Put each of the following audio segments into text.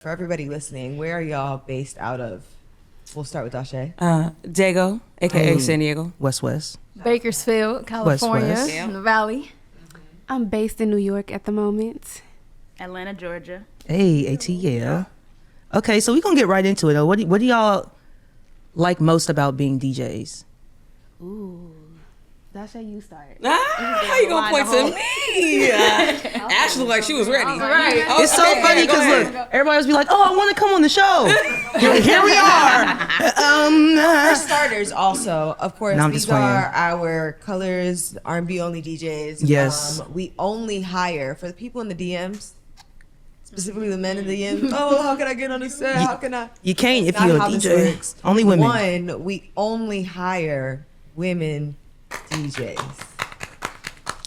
For everybody listening, where are y'all based out of? We'll start with Dauché. Diego, aka San Diego. West. Bakersfield, California, West. in the Valley. I'm based in New York at the moment. Atlanta, Georgia. Hey, AT, yeah. Okay, so we're going to get right into it. Though. What do y'all like most about being DJs? Ooh. That's how you start. How you gonna point to me? Ashley like she was ready. Right. Okay, It's so funny because look, everybody else be like, "Oh, I want to come on the show." Here we are. For starters, also, of course, No, I'm just these are playing. our colors, R&B only DJs. Yes. We only hire for the people in the DMs, specifically the men in the DMs. Oh, how can I get on the set? How can I? You can't if Not you're a how this DJ. works. Only women. One, we only hire women DJs.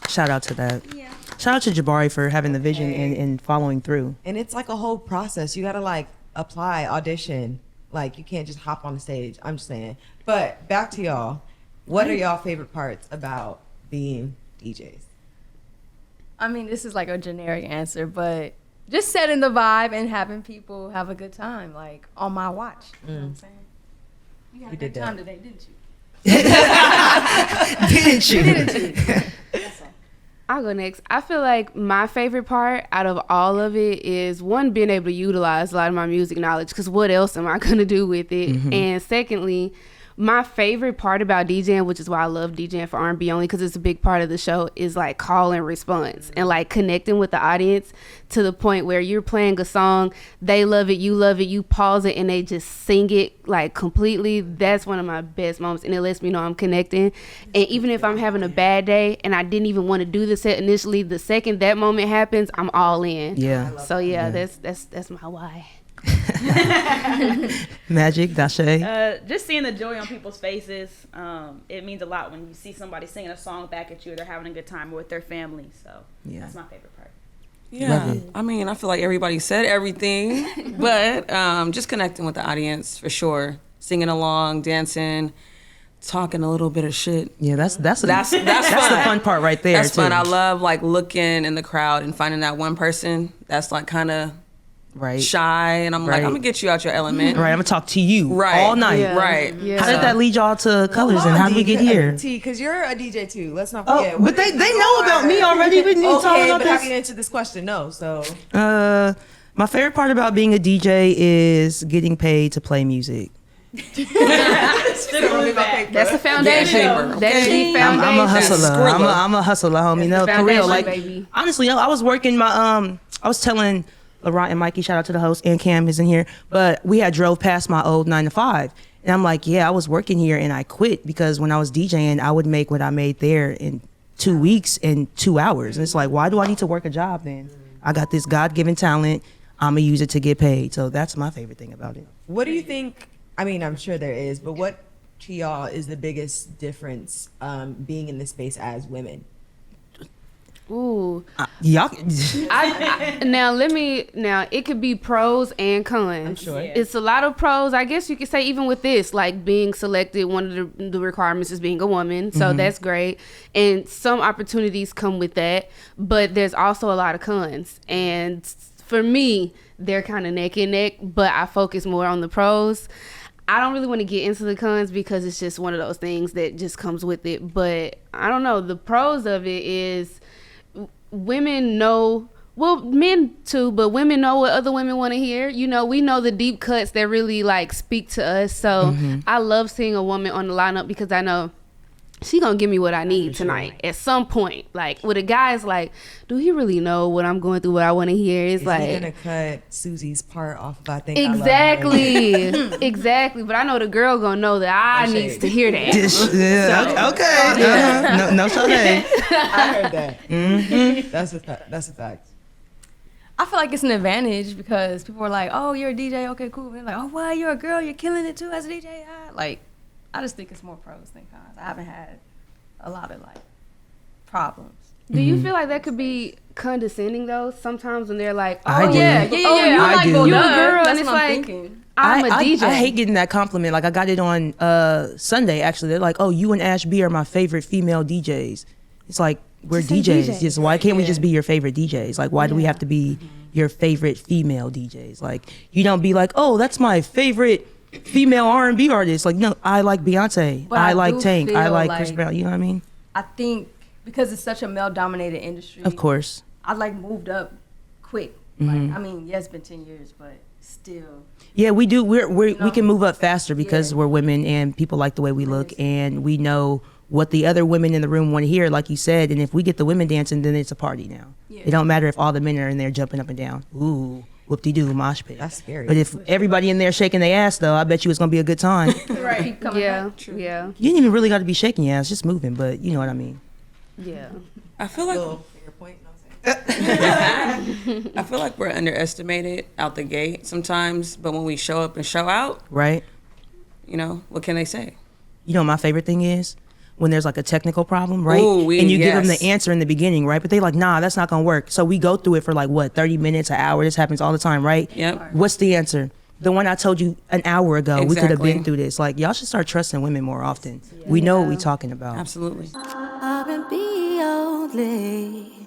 Shout out to that. Yeah. Shout out to Jabari for having the vision and following through. And it's like a whole process. You gotta like apply, audition. Like you can't just hop on the stage. I'm just saying. But back to y'all. What are y'all favorite parts about being DJs? I mean, this is like a generic answer, but just setting the vibe and having people have a good time, like on my watch. You know what I'm saying? You had a did good time that. today, didn't you? Didn't you? That's all. I'll go next. I feel like my favorite part out of all of it is one, being able to utilize a lot of my music knowledge, because what else am I going to do with it? And secondly, my favorite part about DJing, which is why I love DJing for R&B Only, because it's a big part of the show, is like call and response and like connecting with the audience to the point where you're playing a song, they love it, you pause it, and they just sing it like completely. That's one of my best moments, and it lets me know I'm connecting. And even if I'm having a bad day and I didn't even want to do the set initially, the second that moment happens, I'm all in. Yeah. So yeah, that's my why. Magic, Dauché. Just seeing the joy on people's faces, it means a lot when you see somebody singing a song back at you, or they're having a good time with their family. So that's my favorite part. Yeah, I mean, I feel like everybody said everything, but just connecting with the audience for sure, singing along, dancing, talking a little bit of shit. Yeah, that's That's that's fun. the fun part right there. That's too. fun. I love like looking in the crowd and finding that one person that's like kind of right. shy, and I'm like, Right. I'm gonna get you out your element. Right, I'm gonna talk to you Right. all night. Yeah. Right. Yeah. How did that lead y'all to colors, and how did we get here? T, because you're a DJ too. Let's not Oh, forget. but they know about me already. We need to talk Okay, about but how this. can you answer this question? No, so My favorite part about being a DJ is getting paid to play music. That's the foundation. Yeah, That's the foundation. I'm a hustler. Skrilla. I'm a hustler, homie. No, the for real. foundation, Like, baby. honestly, I was working my I was telling LaRon and Mikey, shout out to the host, and Cam is in here, but we had drove past my old 9 to 5. And I'm like, yeah, I was working here and I quit because when I was DJing, I would make what I made there in 2 weeks and 2 hours. And it's like, why do I need to work a job then? I got this God-given talent. I'm going to use it to get paid. So that's my favorite thing about it. what do you think? I mean, I'm sure there is, but what to y'all is the biggest difference being in this space as women? Ooh. Y'all, Now it could be pros and cons. I'm sure. It's a lot of pros. I guess you could say even with this, like being selected, one of the requirements is being a woman. So that's great. And some opportunities come with that, but there's also a lot of cons. And for me, they're kind of neck and neck, but I focus more on the pros. I don't really want to get into the cons because it's just one of those things that just comes with it. But I don't know. The pros of it is women know, well, men too, but women know what other women want to hear. You know, we know the deep cuts that really like speak to us. So I love seeing a woman on the lineup because I know she gonna give me what I need tonight at some point. Like with a guy, it's like, do he really know what I'm going through, what I want to hear? It's Is like, he gonna cut Susie's part off if I think I love her? exactly, exactly. But I know the girl gonna know that I No needs shade. to hear that. yeah, okay. No, Sade. I heard that. That's a fact. I feel like it's an advantage because people are like, "Oh, you're a DJ, okay, cool." And they're like, "Oh, what? You're a girl, you're killing it too as a DJ." I just think it's more pros than cons. I haven't had a lot of like problems. Do you feel like that could be condescending though? Sometimes when they're like, "Oh I do. Yeah. Oh, I'm I like, do. well, You a duh. girl, That's and it's what I'm like- thinking. I'm a DJ." I hate getting that compliment. Like I got it on Sunday actually. They're like, "Oh, you and Ash B are my favorite female DJs." It's like we're Just say DJs. DJ. Just why can't we just be your favorite DJs? Like why do we have to be your favorite female DJs? Like, you don't be like, oh, that's my favorite female R&B artist. Like, no, I like Beyonce. But I I like do Tank. I feel like Chris like- Brown. You know what I mean? I think because it's such a male-dominated industry. Of course. I like moved up quick. Mm-hmm. Like, I mean, yeah, it's been 10 years, but still. Yeah, we do. We know? can move up faster because Yeah. we're women and people like the way we look, and we know what the other women in the room want to hear, like you said. And if we get the women dancing, then it's a party now. Yeah. It don't matter if all the men are in there jumping up and down. Ooh, whoop-de-doo, mosh pit. That's scary. But if everybody in there shaking their ass, though, I bet you it's gonna be a good time. Right. Keep coming Yeah, back. yeah, You didn't even really got to be shaking your ass, just moving. But you know what I mean. yeah. I feel like Little finger point, you know what I'm saying? I feel like we're underestimated out the gate sometimes, but when we show up and show out, Right? you know, what can they say? You know what my favorite thing is? When there's like a technical problem, right? Ooh, and you give them yes. the answer in the beginning, right? But they like, nah, that's not gonna work. So we go through it for like what, 30 minutes, an hour. This happens all the time, right? Yep. What's the answer? The one I told you an hour ago. We could have Exactly. been through this. Like, y'all should start trusting women more often. We know what we're talking about. Absolutely. R&B only.